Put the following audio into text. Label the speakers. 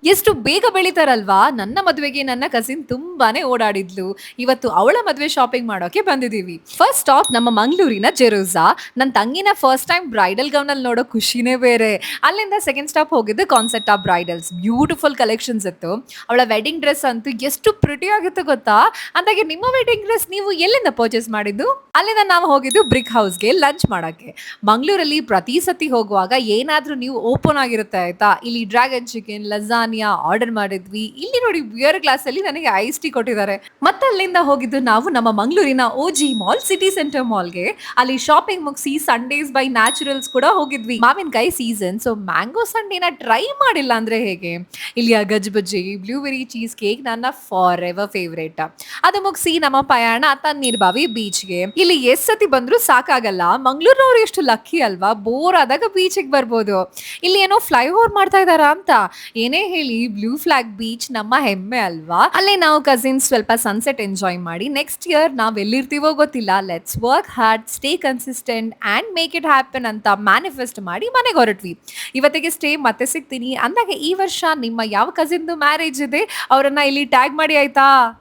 Speaker 1: ಎಷ್ಟು ಬೇಗ ಬೆಳಿತಾರಲ್ವಾ? ನನ್ನ ಮದುವೆಗೆ ನನ್ನ ಕಸಿನ್ ತುಂಬಾನೇ ಓಡಾಡಿದ್ಲು. ಇವತ್ತು ಅವಳ ಮದುವೆ ಶಾಪಿಂಗ್ ಮಾಡೋಕೆ ಬಂದಿದೀವಿ. ಫಸ್ಟ್ ಸ್ಟಾಪ್ ನಮ್ಮ ಮಂಗಳೂರಿನ ಜೆರೂಸಾ. ನನ್ ತಂಗಿನ ಫಸ್ಟ್ ಟೈಮ್ ಬ್ರೈಡಲ್ ಗೌನ್ ಅಲ್ಲಿ ನೋಡೋ ಖುಷಿನೇ ಬೇರೆ. ಅಲ್ಲಿಂದ ಸೆಕೆಂಡ್ ಸ್ಟಾಪ್ ಹೋಗಿದ್ದು concept of bridals. Beautiful collections ಇತ್ತು. ಅವಳ ವೆಡ್ಡಿಂಗ್ ಡ್ರೆಸ್ ಅಂತೂ ಎಷ್ಟು ಪ್ರಿಟಿ ಆಗಿತ್ತು ಗೊತ್ತಾ? ಅಂದಾಗೆ ನಿಮ್ಮ ವೆಡ್ಡಿಂಗ್ ಡ್ರೆಸ್ ನೀವು ಎಲ್ಲಿಂದ ಪರ್ಚೇಸ್ ಮಾಡಿದ್ದು? ಅಲ್ಲಿಂದ ನಾವು ಹೋಗಿದ್ದು ಬ್ರಿಕ್ ಹೌಸ್‌ಗೆ ಲಂಚ್ ಮಾಡಕ್ಕೆ. ಮಂಗಳೂರಲ್ಲಿ ಪ್ರತಿ ಸತಿ ಹೋಗುವಾಗ ಏನಾದ್ರೂ ನೀವು ಓಪನ್ ಆಗಿರುತ್ತೆ ಆಯ್ತಾ? ಇಲ್ಲಿ ಡ್ರ್ಯಾಗನ್ ಚಿಕನ್, ಲಸಾನಿಯಾ ಆರ್ಡರ್ ಮಾಡಿದ್ವಿ. ಇಲ್ಲಿ ನೋಡಿ ಬಿಯರ್ ಗ್ಲಾಸ್ ಅಲ್ಲಿ ನನಗೆ ಐಸ್ ಟೀ ಕೊಟ್ಟಿದ್ದಾರೆ. ಮತ್ತೆ ಅಲ್ಲಿಂದ ಹೋಗಿದ್ದು ನಾವು ನಮ್ಮ ಮಂಗಳೂರಿನ ಓಜಿ ಮಾಲ್, ಸಿಟಿ ಸೆಂಟರ್ ಮಾಲ್‌ಗೆ. ಅಲ್ಲಿ ಶಾಪಿಂಗ್ ಮುಗಿಸಿ ಸಂಡೇಸ್ ಬೈ ನ್ಯಾಚುರಲ್ಸ್ ಕೂಡ ಹೋಗಿದ್ವಿ. ಮಾವಿನಕಾಯಿ ಸೀಸನ್, ಸೊ ಮ್ಯಾಂಗೋ ಸಂಡೇನ ಟ್ರೈ ಮಾಡಿಲ್ಲ ಅಂದ್ರೆ ಹೇಗೆ? ಇಲ್ಲಿಯ ಗಜ್ಬಜ್ಜಿ, ಬ್ಲೂಬೆರಿ ಚೀಸ್ ಕೇಕ್ ನನ್ನ ಫಾರ್ ಎವರ್ ಫೇವರೇಟ್. ಅದು ಮುಗಿಸಿ ನಮ್ಮ ಪಯಣ ತಣ್ಣೀರ್ಬಾವಿ ಬೀಚ್‌ಗೆ. ಇಲ್ಲಿ ಎಷ್ಟ್ ಸತಿ ಬಂದ್ರೂ ಸಾಕಾಗಲ್ಲ. ಮಂಗಳೂರಿನವ್ರು ಎಷ್ಟು ಲಕ್ಕಿ ಅಲ್ವಾ? ಬೋರ್ ಆದಾಗ ಬೀಚಿಗೆ ಬರ್ಬೋದು. ಇಲ್ಲಿ ಏನೋ ಫ್ಲೈಓವರ್ ಮಾಡ್ತಾ ಇದಾರಾ ಅಂತ. ಏನೇ ಹೇಳಿ ಬ್ಲೂ ಫ್ಲಾಗ್ ಬೀಚ್ ನಮ್ಮ ಹೆಮ್ಮೆ ಅಲ್ವಾ? ಅಲ್ಲೇ ನಾವು ಕಸಿನ್ಸ್ ಸ್ವಲ್ಪ ಸನ್ಸೆಟ್ ಎಂಜಾಯ್ ಮಾಡಿ ನೆಕ್ಸ್ಟ್ ಇಯರ್ ನಾವ್ ಎಲ್ಲಿರ್ತೀವೋ ಗೊತ್ತಿಲ್ಲ. Let's work hard, stay consistent and make it happen ಅಂತ ಮ್ಯಾನಿಫೆಸ್ಟ್ ಮಾಡಿ ಮನೆಗೆ ಹೊರಟ್ವಿ. ಇವತ್ತಿಗೆ ಸ್ಟೇ ಮತ್ತೆ ಸಿಗ್ತೀನಿ ಅಂದಾಗ ಈ ವರ್ಷ ನಿಮ್ಮ ಯಾವ ಕಸಿನ್ದು ಮ್ಯಾರೇಜ್ ಇದೆ ಅವರನ್ನ ಇಲ್ಲಿ ಟ್ಯಾಗ್ ಮಾಡಿ ಆಯ್ತಾ?